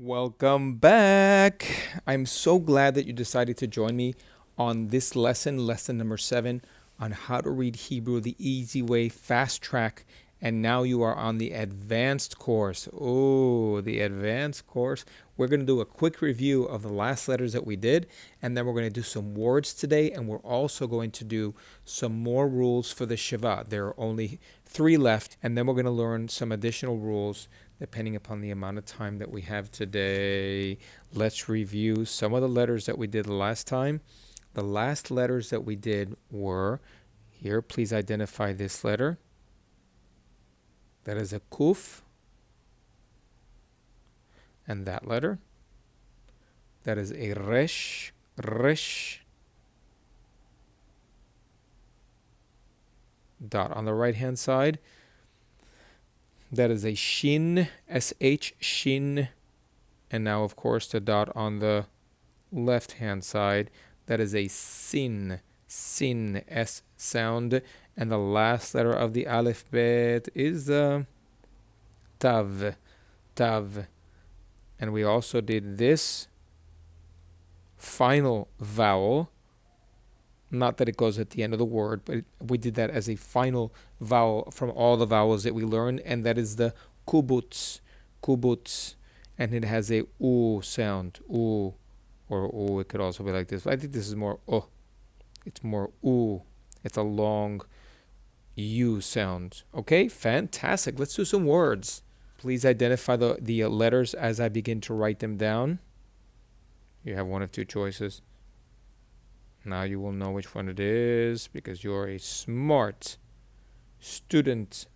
Welcome back. I'm so glad that you decided to join me on this lesson number 7, on how to read Hebrew the easy way, fast track. And now you are on the advanced course. Oh, the advanced course. We're going to do a quick review of the last letters that we did, and then we're going to do some words today, and we're also going to do some more rules for the Shiva. There are only 3 left, and then we're going to learn some additional rules depending upon the amount of time that we have today. Let's review some of the letters that we did the last time. The last letters that we did were, here, please identify this letter. That is a kuf. And that letter, that is a resh, resh. Dot on the right hand side, that is a shin, sh, shin. And now, of course, the dot on the left hand side, that is a sin, sin, s sound. And the last letter of the aleph bet is tav, tav. And we also did this final vowel. Not that it goes at the end of the word, but we did that as a final vowel from all the vowels that we learned, and that is the kubutz, kubutz. And it has a u sound, u, or u. It could also be like this, but I think this is more o. It's more u. It's a long u sound. Okay, fantastic. Let's do some words. Please identify the letters as I begin to write them down. You have one of 2 choices. Now you will know which one it is because you're a smart student,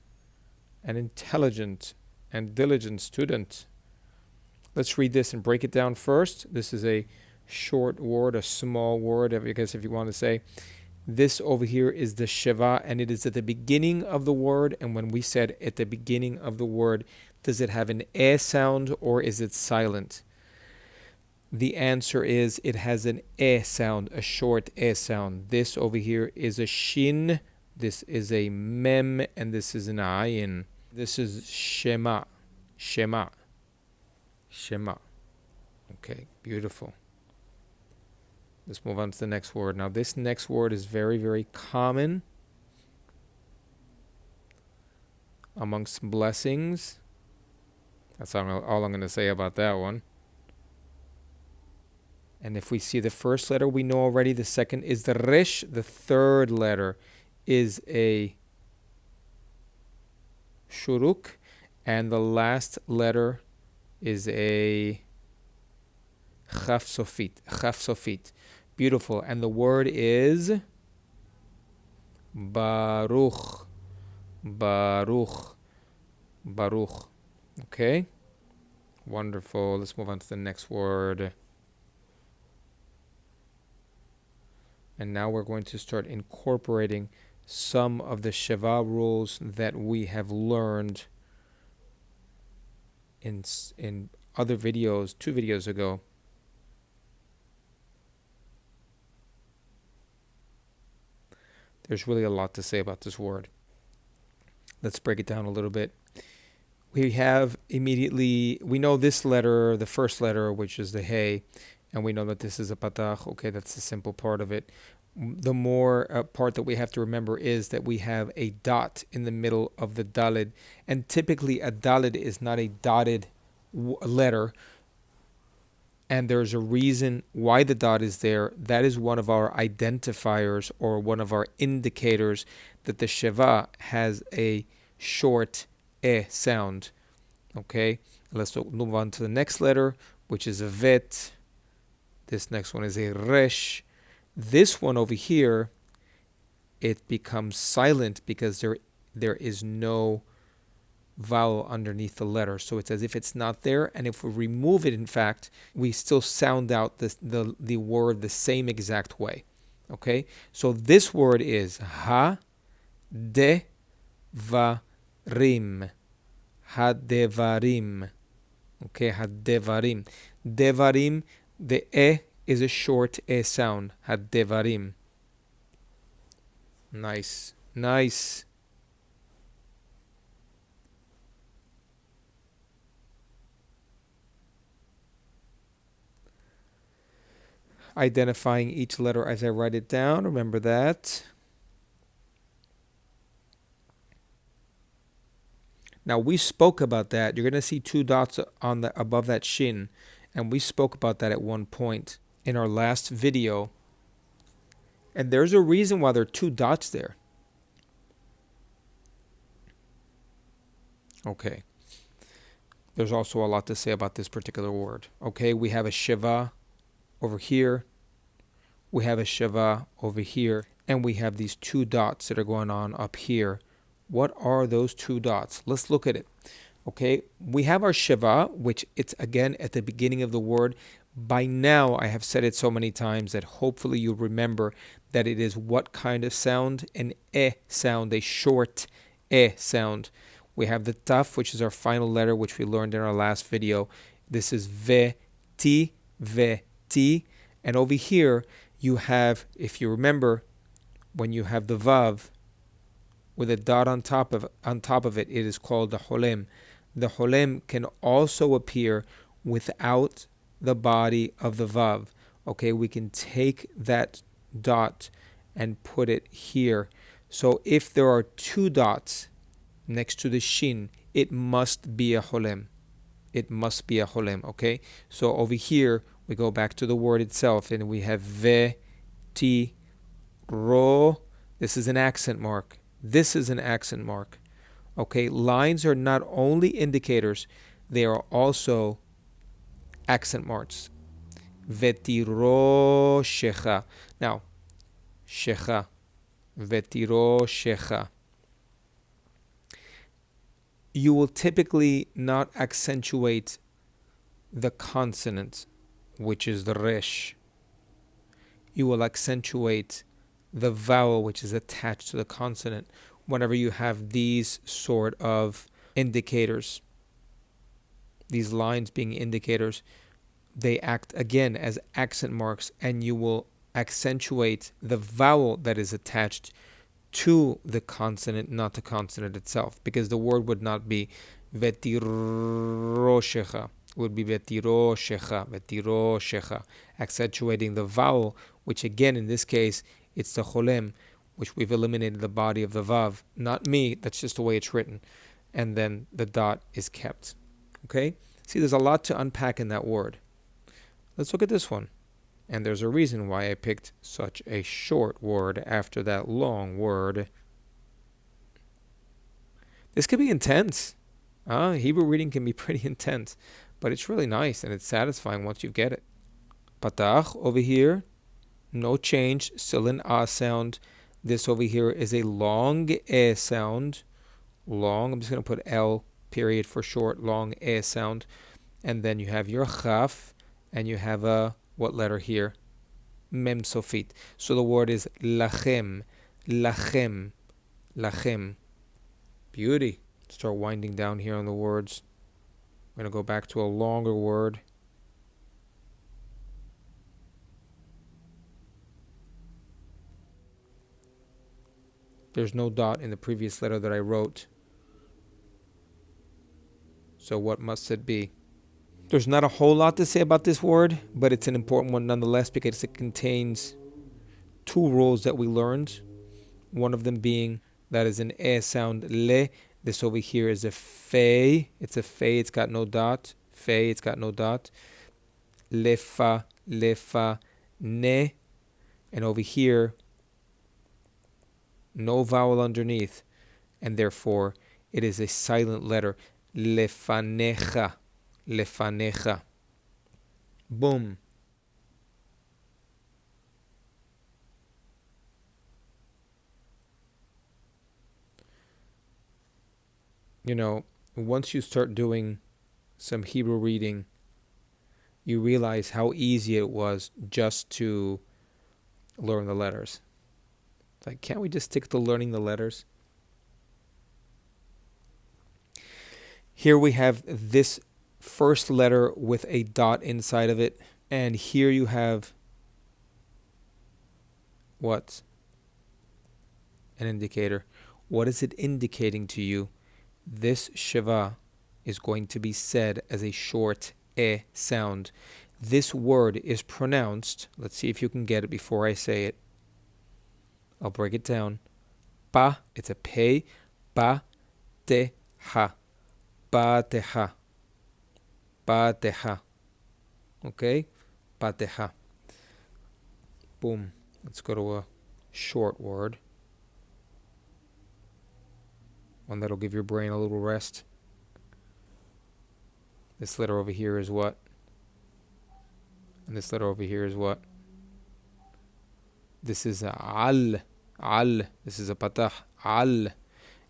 an intelligent and diligent student. Let's read this and break it down first. This is a short word, a small word, I guess if you want to say. This over here is the Shiva, and it is at the beginning of the word. And when we said at the beginning of the word, does it have an e sound or is it silent? The answer is it has an e sound, a short e sound. This over here is a shin, this is a mem, and this is an ayin. This is shema, shema, shema. Okay, beautiful. Let's move on to the next word. Now this next word is very, very common amongst blessings. That's all I'm going to say about that one. And if we see the first letter, we know already the second is the resh. The third letter is a shuruk. And the last letter is a chaf sofit. Chaf sofit. Beautiful. And the word is baruch. Baruch. Baruch. Okay? Wonderful. Let's move on to the next word. And now we're going to start incorporating some of the Shiva rules that we have learned in other videos, 2 videos ago. There's really a lot to say about this word. Let's break it down a little bit. We have immediately, we know this letter, the first letter, which is the hey, and we know that this is a patach. Okay, that's the simple part of it. The more part that we have to remember is that we have a dot in the middle of the dalid. And typically a dalid is not a dotted letter. And there's a reason why the dot is there. That is one of our identifiers or one of our indicators that the Shiva has a short e sound. Okay, let's move on to the next letter, which is a vet. This next one is a resh. This one over here, it becomes silent because there is no vowel underneath the letter. So it's as if it's not there. And if we remove it, in fact, we still sound out the word the same exact way. Okay? So this word is ha-de-va-rim. Ha-devarim. Okay, ha-devarim. Devarim, the e is a short e sound. Ha-devarim. Nice. Nice. identifying each letter as I write it down. Remember that. Now we spoke about that. You're going to see two dots on the above that shin, and we spoke about that at one point in our last video. And there's a reason why there are two dots there. Okay. There's also a lot to say about this particular word. Okay, we have a shiva over here. We have a shiva over here. And we have these two dots that are going on up here. What are those two dots? Let's look at it. Okay, we have our shiva, which it's again at the beginning of the word. By now, I have said it so many times that hopefully you remember that it is what kind of sound? An sound, a short sound. We have the taf, which is our final letter, which we learned in our last video. This is ti, ti. And over here, you have, if you remember, when you have the vav with a dot on top of it, it is called the holem. The holem can also appear without the body of the vav. Okay, we can take that dot and put it here. So if there are two dots next to the shin, it must be a holem. It must be a holem, okay? So over here, we go back to the word itself, and we have ti, ro. This is an accent mark. This is an accent mark. Okay, lines are not only indicators, they are also accent marks. Vetiro shecha. Now, shecha. Vetiro shecha. You will typically not accentuate the consonant, which is the resh. You will accentuate the vowel, which is attached to the consonant, whenever you have these sort of indicators. These lines being indicators, they act again as accent marks, and you will accentuate the vowel that is attached to the consonant, not the consonant itself, because the word would not be vetiroshecha. It would be vetiroshecha, accentuating the vowel, which again in this case it's the cholem, which we've eliminated the body of the vav. Not me, that's just the way it's written. And then the dot is kept. Okay? See, there's a lot to unpack in that word. Let's look at this one. And there's a reason why I picked such a short word after that long word. This could be intense. Hebrew reading can be pretty intense, but it's really nice and it's satisfying once you get it. Patach over here, no change, still an ah sound. This over here is a long e sound. Long, I'm just going to put L period for short, long e sound. And then you have your chaf, and you have a what letter here? Mem sofit. So the word is lachem, lachem, lachem. Beauty. Start winding down here on the words. I'm going to go back to a longer word. There's no dot in the previous letter that I wrote. So what must it be? There's not a whole lot to say about this word, but it's an important one nonetheless because it contains two rules that we learned. One of them being that is an e sound, le. This over here is a fe. It's a fe, it's got no dot. Fe, it's got no dot. Lefa, lefa, ne. And over here, no vowel underneath. And therefore, it is a silent letter. Lefanecha. Lefanecha. Boom. You know, once you start doing some Hebrew reading, you realize how easy it was just to learn the letters. It's like, can't we just stick to learning the letters? Here we have this first letter with a dot inside of it. And here you have what? An indicator. What is it indicating to you? This shiva is going to be said as a short e sound. this word is pronounced. Let's see if you can get it before I say it. I'll break it down. Pa, it's a pay. Pa te ha. Pa te ha. Pa te ha. Okay? Pa te ha. Boom. Let's go to a short word. One that'll give your brain a little rest. This letter over here is what? And this letter over here is what? This is a al. Al. This is a patah. Al.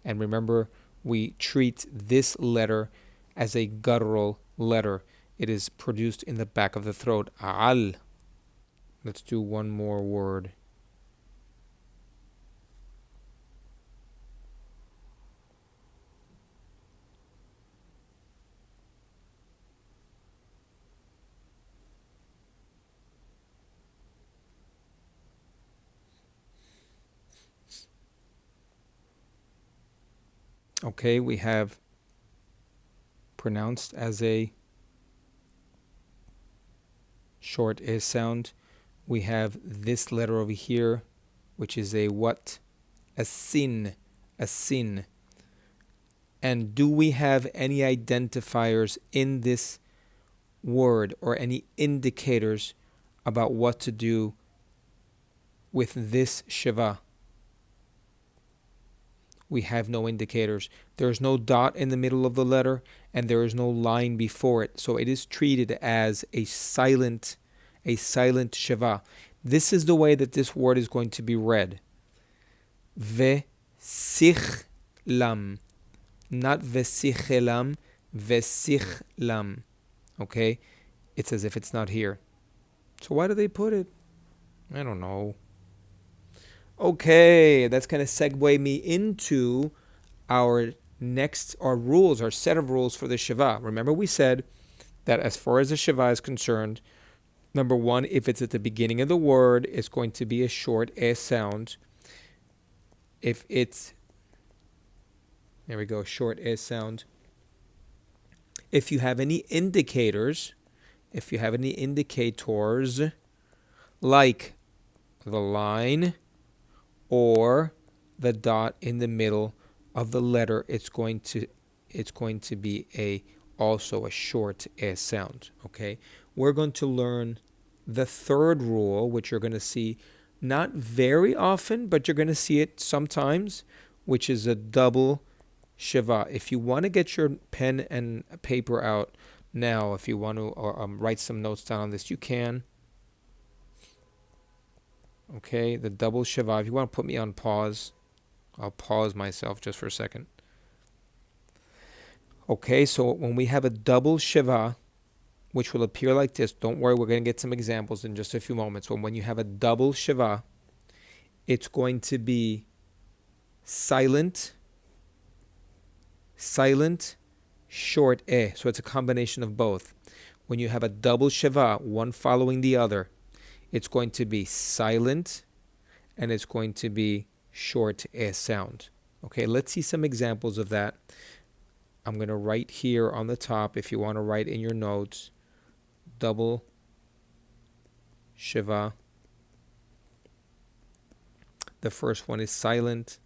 And remember, we treat this letter as a guttural letter. It is produced in the back of the throat. Al. Let's do one more word. Okay, we have pronounced as a short is sound. We have this letter over here, which is a what? A sin. A sin. And do we have any identifiers in this word or any indicators about what to do with this shiva? We have no indicators. There is no dot in the middle of the letter, and there is no line before it. So it is treated as a silent shiva. This is the way that this word is going to be read. Ve-sich-lam. Not ve-sich-elam, ve-sich-lam. Okay? It's as if it's not here. So why do they put it? I don't know. Okay, that's going to segue me into our rules, our set of rules for the shiva. Remember, we said that as far as the shiva is concerned, number one, if it's at the beginning of the word, it's going to be a short S sound. If it's, there we go, short S sound. If you have any indicators, like the line or the dot in the middle of the letter, it's going to be also a short S sound. Okay, we're going to learn the third rule, which you're going to see not very often, but you're going to see it sometimes, which is a double shiva. If you want to get your pen and paper out now, if you want to write some notes down on this, you can. Okay, the double shiva. If you want to put me on pause, I'll pause myself just for a second. Okay, so when we have a double shiva, which will appear like this, don't worry, we're going to get some examples in just a few moments. When you have a double shiva, it's going to be silent, short e. So it's a combination of both. When you have a double shiva, one following the other, it's going to be silent and it's going to be short e sound. Okay, let's see some examples of that. I'm going to write here on the top, if you want to write in your notes, double shiva. The first one is silent,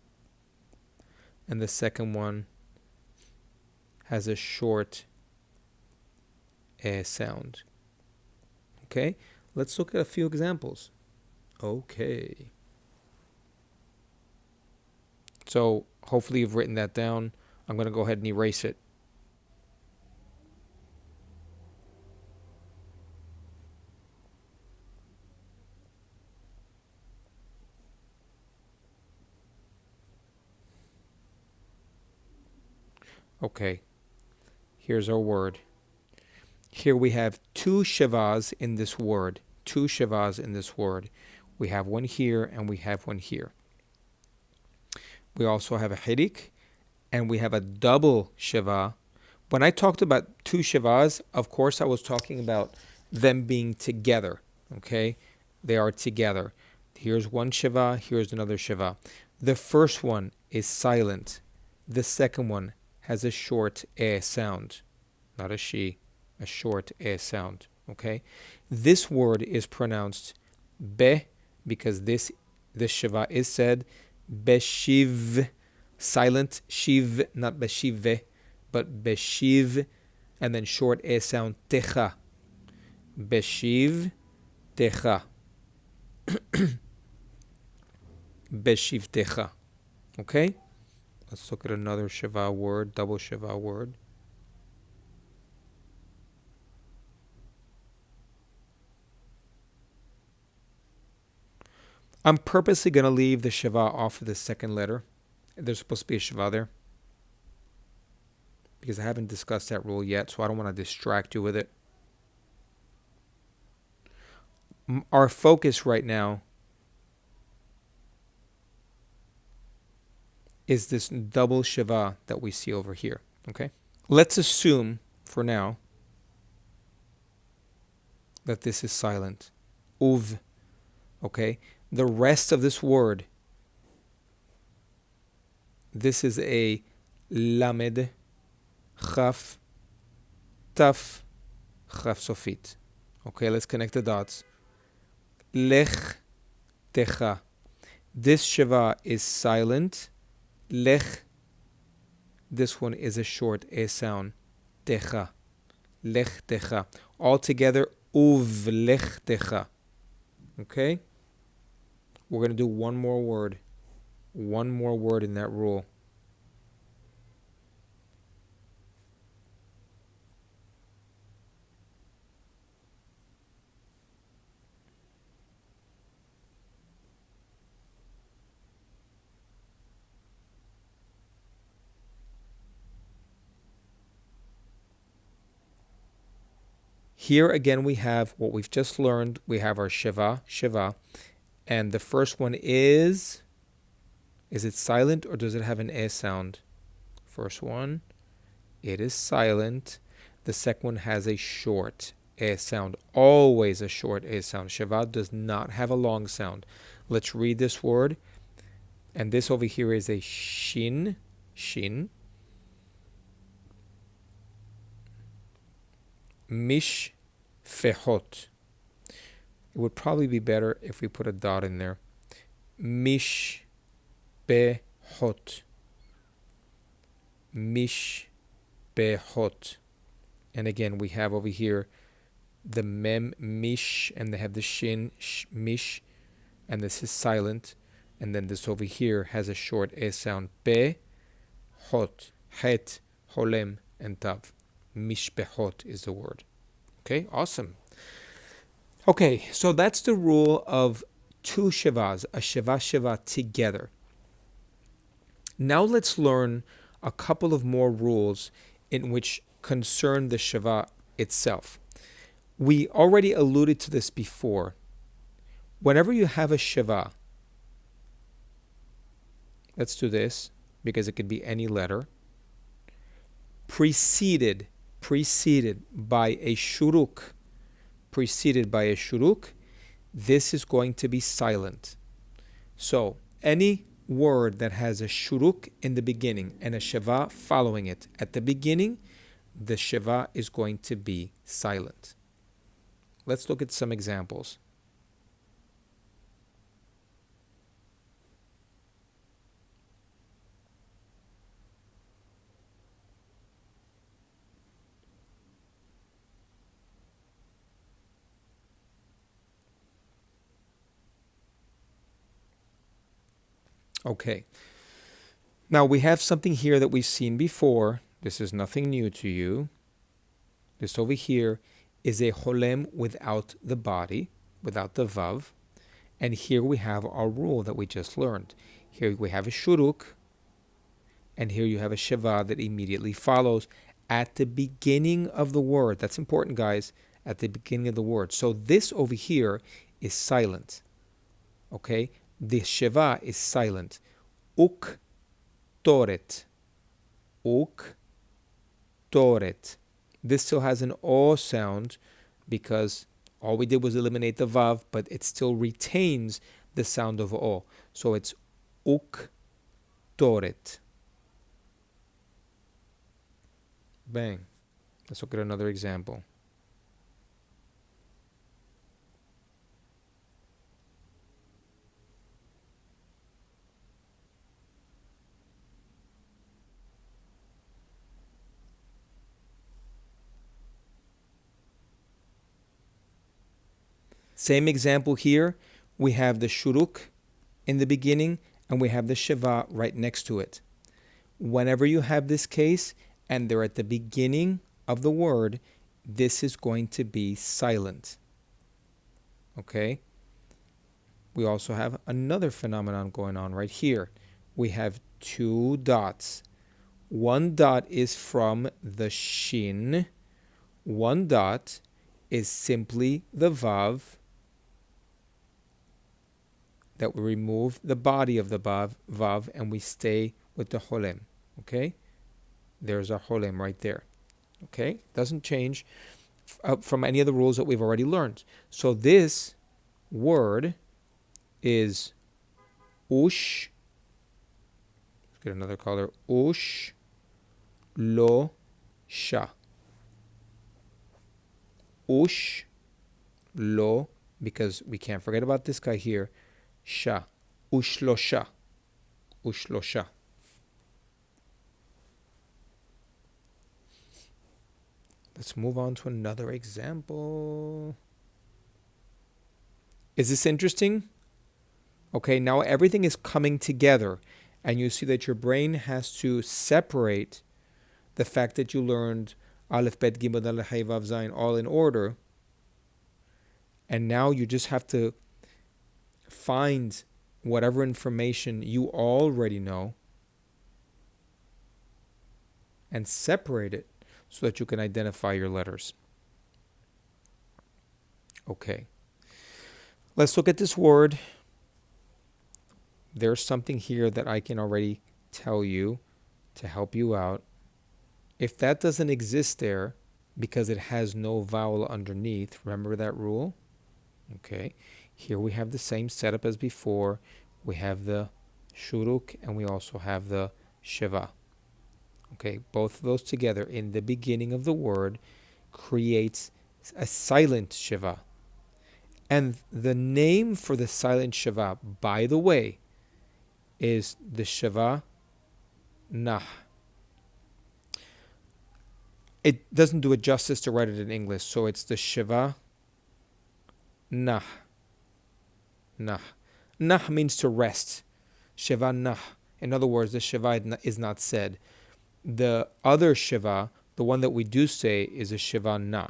and the second one has a short sound. Okay, let's look at a few examples. Okay. So hopefully you've written that down. I'm going to go ahead and erase it. Okay, here's our word. Here we have two shivas in this word. We have one here and we have one here. We also have a hirik and we have a double shiva. When I talked about two shivas, of course I was talking about them being together. Okay, they are together. Here's one shiva, here's another shiva. The first one is silent. The second one has a short sound. Not a she, a short sound. Okay, this word is pronounced be because this shiva is said beshiv, silent shiv, not beshive, but beshiv, and then short e sound techa, beshiv techa, beshiv techa. Okay, let's look at another shiva word, double shiva word. I'm purposely going to leave the shiva off of the second letter. There's supposed to be a shiva there because I haven't discussed that rule yet, so I don't want to distract you with it. Our focus right now is this double shiva that we see over here. Okay, let's assume for now that this is silent. Uv. Okay, the rest of this word, this is a lamed, chaf, taf, chaf sofit. Okay, let's connect the dots. Lech techa. This shiva is silent. Lech. This one is a short e sound. Techa. Lech techa. All together, uv lech techa. Okay? We're going to do one more word. One more word in that rule. Here again we have what we've just learned. We have our shiva, and the first one is it silent or does it have an e sound? First one, it is silent. The second one has a short e sound, always a short e sound. Shiva does not have a long sound. Let's read this word, and this over here is a shin, mish fehot. It would probably be better if we put a dot in there. Mish behot. Mish behot. And again, we have over here the mem mish, and they have the shin mish, and this is silent. And then this over here has a short e sound. Be hot, het, holem, and tav. Mishpehot is the word. Okay, awesome. Okay, so that's the rule of two shivas, a shiva together. Now let's learn a couple of more rules in which concern the shiva itself. We already alluded to this before. Whenever you have a shiva, let's do this because it could be any letter, preceded by a shuruk, this is going to be silent. So any word that has a shuruk in the beginning and a shiva following it at the beginning, the shiva is going to be silent. Let's look at some examples. Okay. Now we have something here that we've seen before. This is nothing new to you. This over here is a holem without the body, without the vav. And here we have our rule that we just learned. Here we have a shuruk, and here you have a shiva that immediately follows at the beginning of the word. That's important, guys, at the beginning of the word. So this over here is silent. Okay? The shiva is silent. Uk toret. Uk toret. This still has an o sound because all we did was eliminate the vav, but it still retains the sound of o. So it's uk toret. Bang. Let's look at another example. Same example here. We have the shuruk in the beginning and we have the shiva right next to it. Whenever you have this case and they're at the beginning of the word, this is going to be silent. Okay? We also have another phenomenon going on right here. We have two dots. One dot is from the shin. One dot is simply the vav, that we remove the body of the vav and we stay with the holem. Okay? There's our holem right there. Okay? Doesn't change from any of the rules that we've already learned. So this word is ush. Let's get another color. Ush lo sha. Ush lo, because we can't forget about this guy here. Sha. Ush lo sha. Ush lo sha. Let's move on to another example. Is this interesting? Okay, now everything is coming together, and you see that your brain has to separate the fact that you learned Aleph, Bet, Gimel, Dalet, Hay, Vav, Zayin all in order, and now you just have to find whatever information you already know and separate it so that you can identify your letters. Okay. Let's look at this word. There's something here that I can already tell you to help you out. If that doesn't exist there because it has no vowel underneath, remember that rule? Okay. Here we have the same setup as before. We have the shuruk and we also have the shiva. Okay, both of those together in the beginning of the word creates a silent shiva. And the name for the silent shiva, by the way, is the shiva nah. It doesn't do it justice to write it in English, so it's the shiva nah. Nah. Nah means to rest. Shiva nah. In other words, the shiva is not said. The other shiva, the one that we do say, is a shiva na.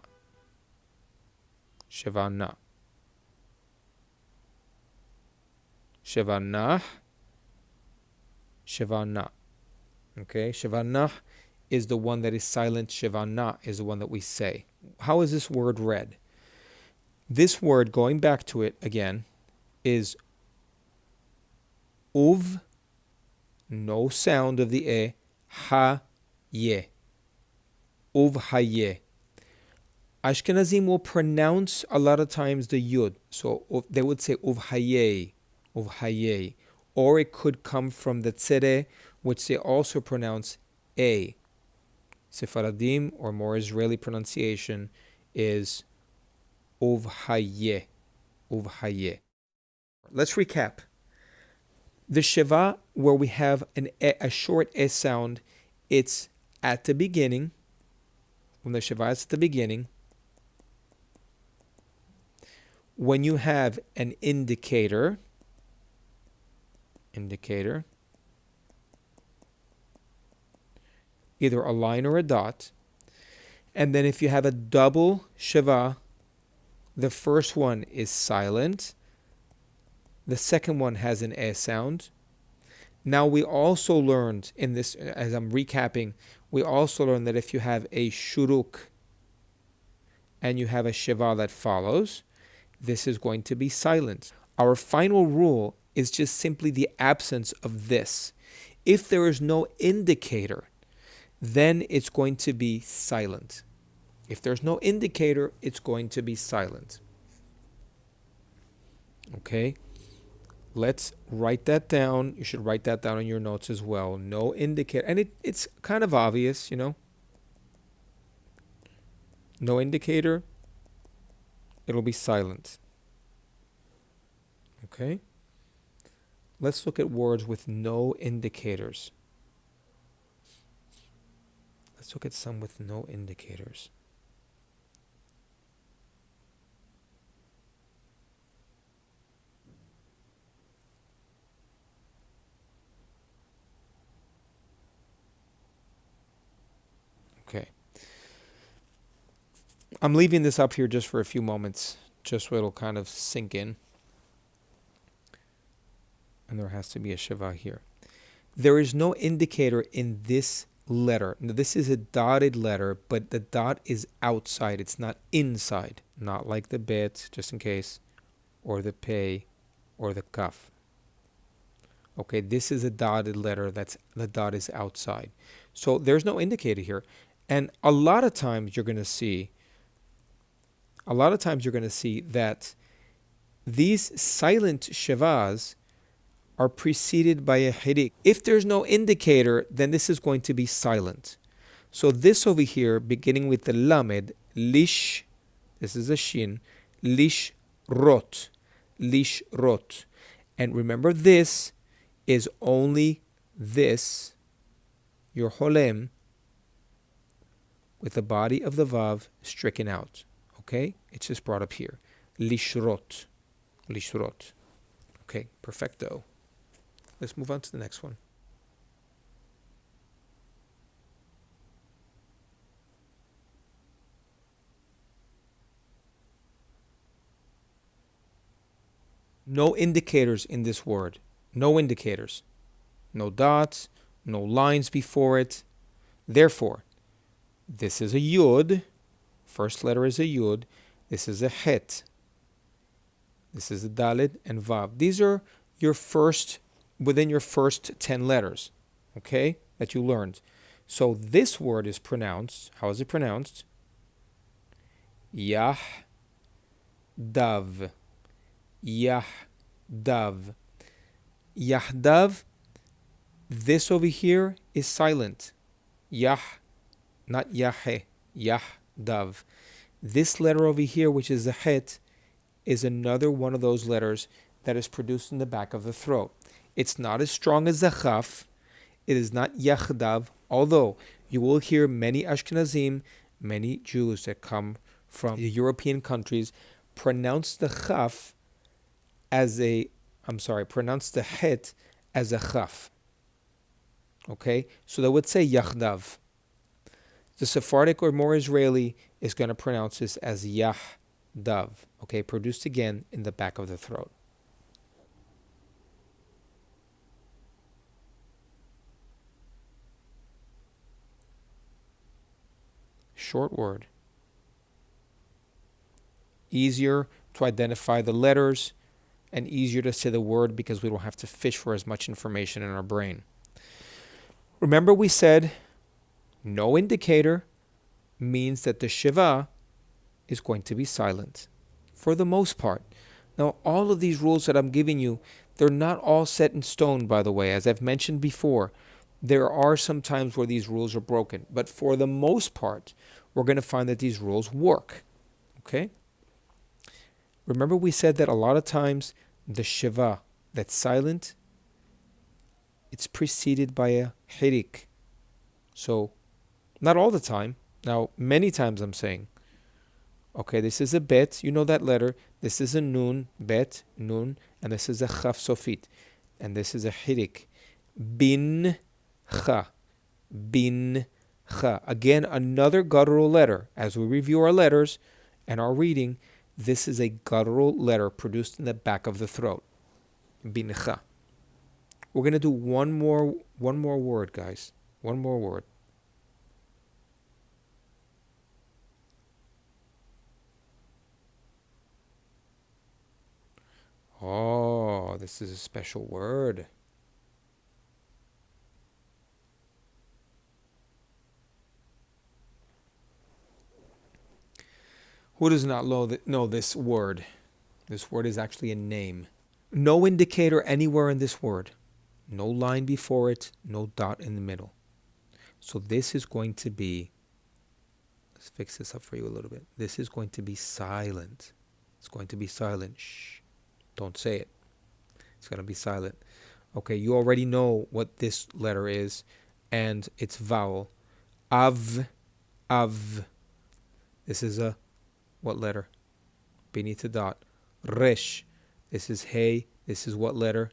Shiva na. Shiva na. Shiva na. Okay, shiva na is the one that is silent. Shiva na is the one that we say. How is this word read? This word, going back to it again, is uv, no sound of the e, ha ye. Uv haye. Ashkenazim will pronounce a lot of times the yud. So they would say uv haye, uv haye. Or it could come from the tzere, which they also pronounce a. Sephardim, or more Israeli pronunciation, is uv haye, uv haye. Let's recap. The shiva, where we have a short s sound, it's at the beginning. When the shiva is at the beginning. When you have an indicator, either a line or a dot, and then if you have a double shiva, the first one is silent, the second one has an e sound. Now we also learned in this, as I'm recapping, we also learned that if you have a shuruk and you have a shiva that follows, this is going to be silent. Our final rule is just simply the absence of this. If there is no indicator, then it's going to be silent. If there's no indicator, it's going to be silent. Okay? Let's write that down. You should write that down in your notes as well. No indicator. And it's kind of obvious, you know. No indicator, it'll be silent. Okay? Let's look at words with no indicators. Let's look at some with no indicators. Okay. I'm leaving this up here just for a few moments, just so it'll kind of sink in. And there has to be a shiva here. There is no indicator in this letter. Now, this is a dotted letter, but the dot is outside. It's not inside. Not like the bet, just in case, or the pay, or the kaf. Okay, this is a dotted letter. The dot is outside. So there's no indicator here. And a lot of times you're going to see that these silent shivas are preceded by a hirik. If there's no indicator, then this is going to be silent. So this over here, beginning with the lamed, lish, this is a shin, lish rot, lish rot. And remember, this is only this, your holem, with the body of the vav stricken out. Okay? It's just brought up here. Lishrot. Lishrot. Okay, perfecto. Let's move on to the next one. No indicators in this word. No indicators. No dots, no lines before it. Therefore, this is a yud. First letter is a yud. This is a het. This is a dalet and vav. These are within your first 10 letters, okay, that you learned. So this word is pronounced, how is it pronounced? Yah dav. Yah dav. Yahdav, this over here is silent. Yah, not yahe. Yahdav. This letter over here, which is the het, is another one of those letters that is produced in the back of the throat. It's not as strong as the chaf. It is not yachdav, although you will hear many Ashkenazim, many Jews that come from the European countries pronounce the chaf pronounce the het as a chaf. Okay, so they would say yachdav. The Sephardic or more Israeli is going to pronounce this as yahdav. Okay, produced again in the back of the throat. Short word. Easier to identify the letters and easier to say the word because we don't have to fish for as much information in our brain. Remember, we said no indicator means that the shiva is going to be silent for the most part. Now, all of these rules that I'm giving you, they're not all set in stone, by the way. As I've mentioned before, there are some times where these rules are broken. But for the most part, we're going to find that these rules work. Okay? Remember, we said that a lot of times the shiva that's silent, it's preceded by a hirik. So, not all the time. Now, many times I'm saying, okay, this is a bet, you know that letter. This is a nun, bet, nun, and this is a chaf sofit. And this is a hirik. Bin cha. Bin cha. Again, another guttural letter. As we review our letters and our reading, this is a guttural letter produced in the back of the throat. Bin cha. We're going to do one more word, guys. One more word. Oh, this is a special word. Who does not know this word? This word is actually a name. No indicator anywhere in this word. No line before it, no dot in the middle. So this is going to be, let's fix this up for you a little bit. This is going to be silent. It's going to be silent. Shh. Don't say it. It's going to be silent. Okay, you already know what this letter is, and its vowel. Av. This is a what letter? Beneath the dot. Resh. This is hey. This is what letter?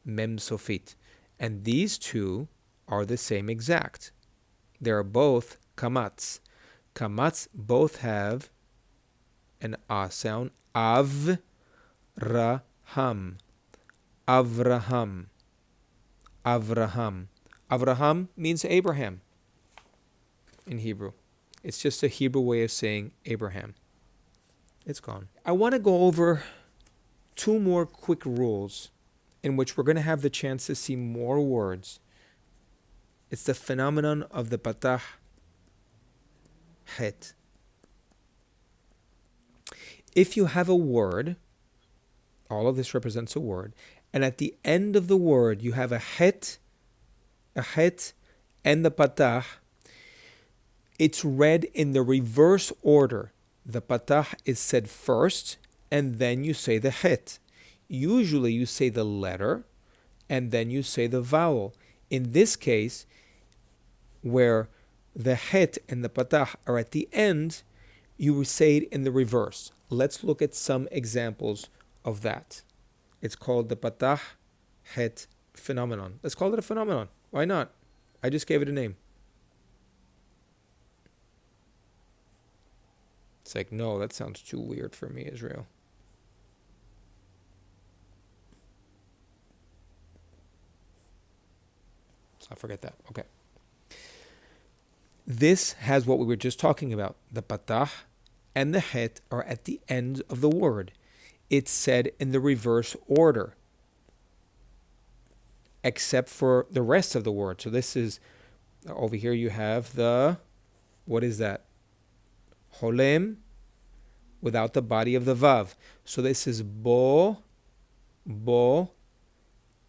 Mem sofit. And these two are the same exact. They are both kamatz. Kamatz both have an ah sound. Avraham. Avraham. Avraham. Avraham means Abraham in Hebrew. It's just a Hebrew way of saying Abraham. It's gone. I want to go over two more quick rules in which we're going to have the chance to see more words. It's the phenomenon of the patah het. If you have a word, all of this represents a word, and at the end of the word you have a het, and the patah, it's read in the reverse order. The patah is said first, and then you say the het. Usually you say the letter, and then you say the vowel. In this case, where the het and the patah are at the end, you will say it in the reverse. Let's look at some examples of that. It's called the patah het phenomenon. Let's call it a phenomenon. Why not? I just gave it a name. It's like, no, that sounds too weird for me, Israel. So I forget that. Okay. This has what we were just talking about. The patah and the het are at the end of the word. It's said in the reverse order, except for the rest of the word. So this is, over here you have the, what is that? Holem, without the body of the vav. So this is bo,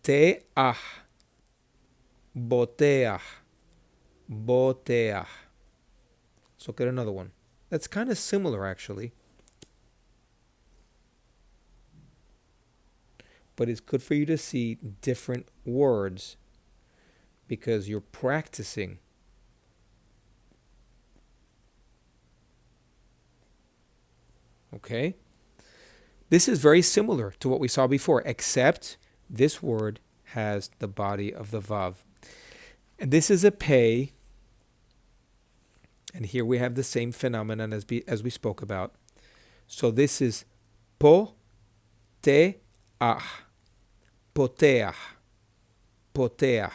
teach, boteach, boteach. So get another one. That's kind of similar, actually. But it's good for you to see different words because you're practicing. Okay? This is very similar to what we saw before, except this word has the body of the vav. And this is a pei. And here we have the same phenomenon as we spoke about. So this is po, te, ah, poteach, poteach.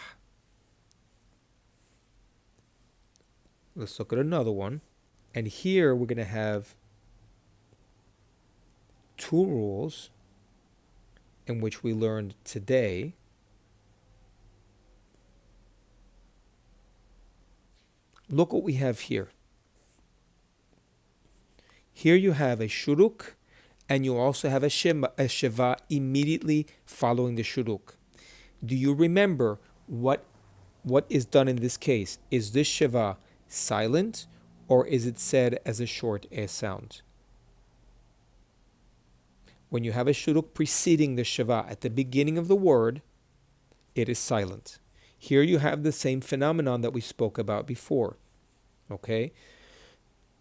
Let's look at another one. And here we're going to have two rules in which we learned today. Look what we have here. Here you have a shuruk, and you also have a sheva immediately following the shuruk. Do you remember what is done in this case? Is this sheva silent, or is it said as a short S sound? When you have a shuruk preceding the sheva at the beginning of the word, it is silent. Here you have the same phenomenon that we spoke about before. Okay?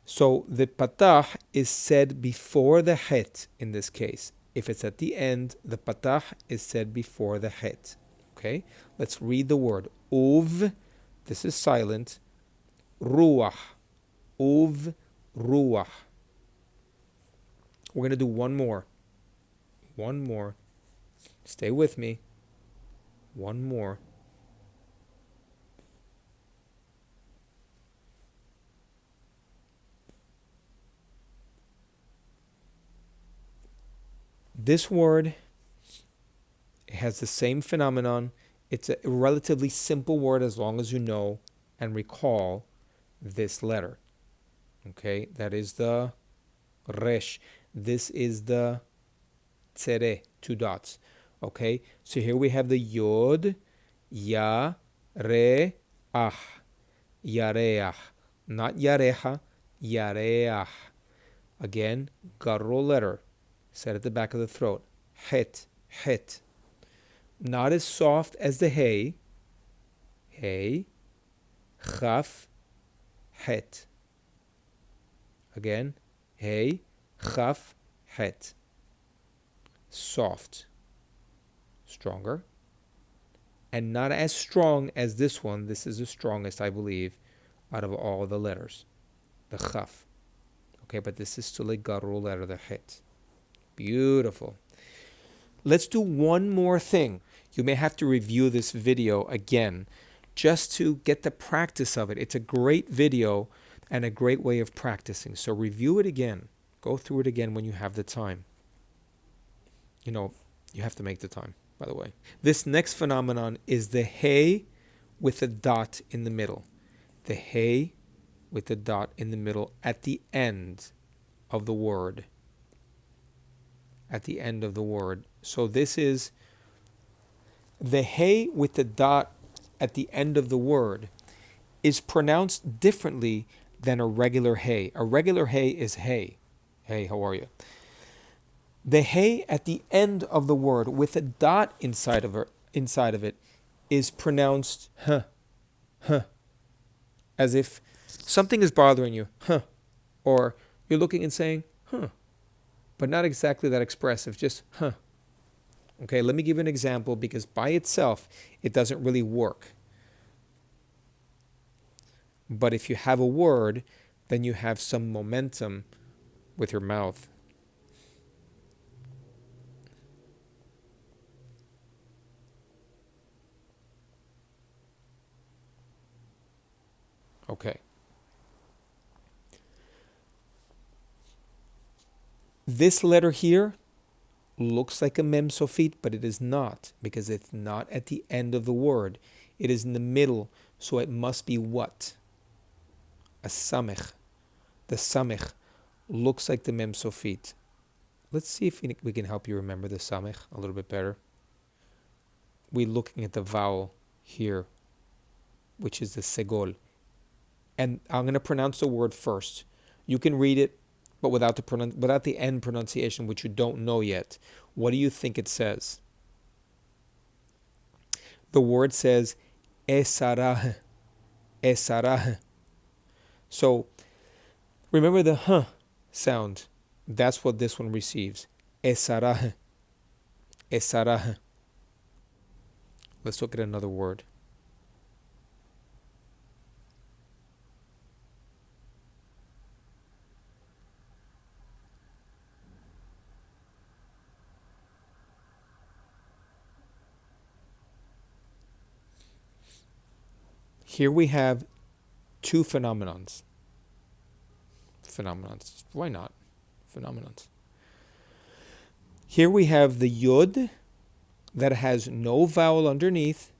So the patah is said before the het in this case. If it's at the end, the patah is said before the het. Okay? Let's read the word. Uv, this is silent. Ruach. Uv, ruach. We're going to do one more. One more. Stay with me. One more. This word has the same phenomenon. It's a relatively simple word as long as you know and recall this letter. Okay, that is the resh. This is the tzere, two dots. Okay, so here we have the yod, ya, re, ah, yareach. Not yarecha, yareach. Again, guttural letter. Set at the back of the throat. Het, het. Not as soft as the hey. Hey, chaf, het. Again, hey, chaf, het. Soft. Stronger. And not as strong as this one. This is the strongest, I believe. out of all the letters. The chaf. Okay, but this is still a guttural letter, the het. Beautiful. Let's do one more thing. You may have to review this video again just to get the practice of it. It's a great video and a great way of practicing. So review it again. Go through it again when you have the time. You know, you have to make the time, by the way. This next phenomenon is the hey with a dot in the middle. The hey with the dot in the middle at the end of the word. At the end of the word. So this is the hey with the dot at the end of the word is pronounced differently than a regular hey. A regular hey is hey. Hey, how are you? The hey at the end of the word with a dot inside of it is pronounced huh, huh, as if something is bothering you, huh, or you're looking and saying, huh, but not exactly that expressive, just huh. Okay, let me give you an example because by itself, it doesn't really work. But if you have a word, then you have some momentum with your mouth. Okay. This letter here looks like a mem sofit, but it is not, because it's not at the end of the word. It is in the middle, so it must be what? A samech. The samech looks like the mem sofit. Let's see if we can help you remember the samech a little bit better. We're looking at the vowel here, which is the segol. And I'm going to pronounce the word first. You can read it, but without the end pronunciation, which you don't know yet. What do you think it says? The word says esarah, esarah. So remember the huh sound. That's what this one receives. Esarah, esarah. Let's look at another word. Here we have two phenomenons. Phenomenons. Why not? Phenomenons. Here we have the yod that has no vowel underneath,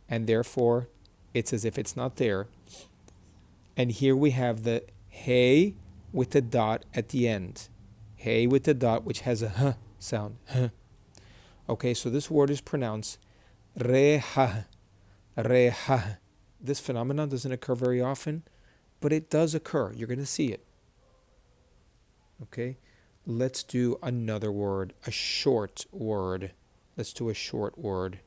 and therefore it's as if it's not there. And here we have the hey with the dot at the end. Hey with the dot, which has a huh sound. Huh. Okay, so this word is pronounced re-ha, re-ha. This phenomenon doesn't occur very often, but it does occur. You're going to see it. Okay, let's do another word, a short word. Let's do a short word.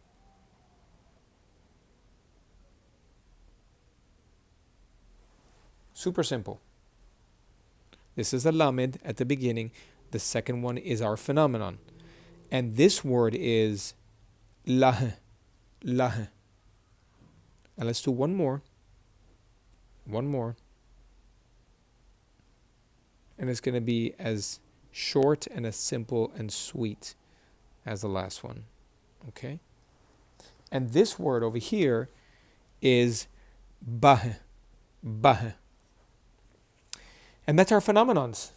Super simple. This is a lamed at the beginning. The second one is our phenomenon. And this word is lah, lah. And let's do one more. One more. And it's going to be as short and as simple and sweet as the last one. Okay? And this word over here is bah, bah. And that's our phenomenons.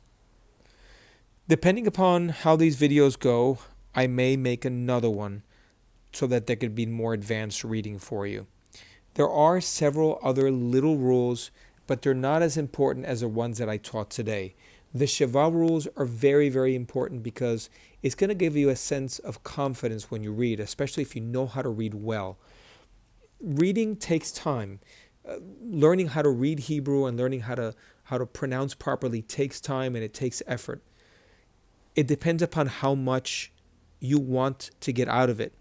Depending upon how these videos go, I may make another one so that there could be more advanced reading for you. There are several other little rules, but they're not as important as the ones that I taught today. The Shiva rules are very, very important because it's going to give you a sense of confidence when you read, especially if you know how to read well. Reading takes time. Learning how to read Hebrew and learning how to pronounce properly takes time and it takes effort. It depends upon how much you want to get out of it.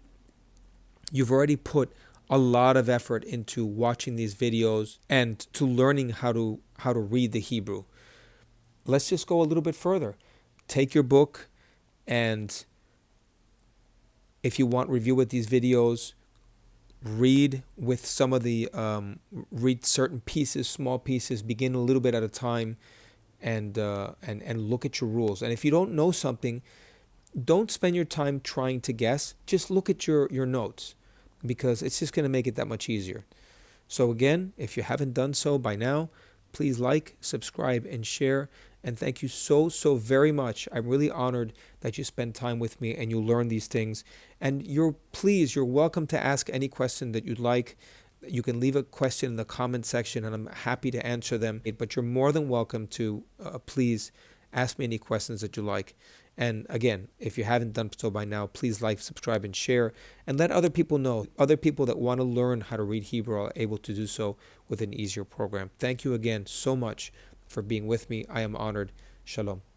You've already put a lot of effort into watching these videos and to learning how to read the Hebrew. Let's just go a little bit further. Take your book, and if you want review with these videos, read with some of the read certain pieces, small pieces, begin a little bit at a time, and look at your rules. And if you don't know something, don't spend your time trying to guess. Just look at your notes, because it's just going to make it that much easier. So again, if you haven't done so by now, please like, subscribe, and share. And thank you so very much. I'm really honored that you spend time with me and you learn these things. And you're welcome to ask any question that you'd like. You can leave a question in the comment section and I'm happy to answer them. But you're more than welcome to please ask me any questions that you like. And again, if you haven't done so by now, please like, subscribe, and share. And let other people know. Other people that want to learn how to read Hebrew are able to do so with an easier program. Thank you again so much for being with me. I am honored. Shalom.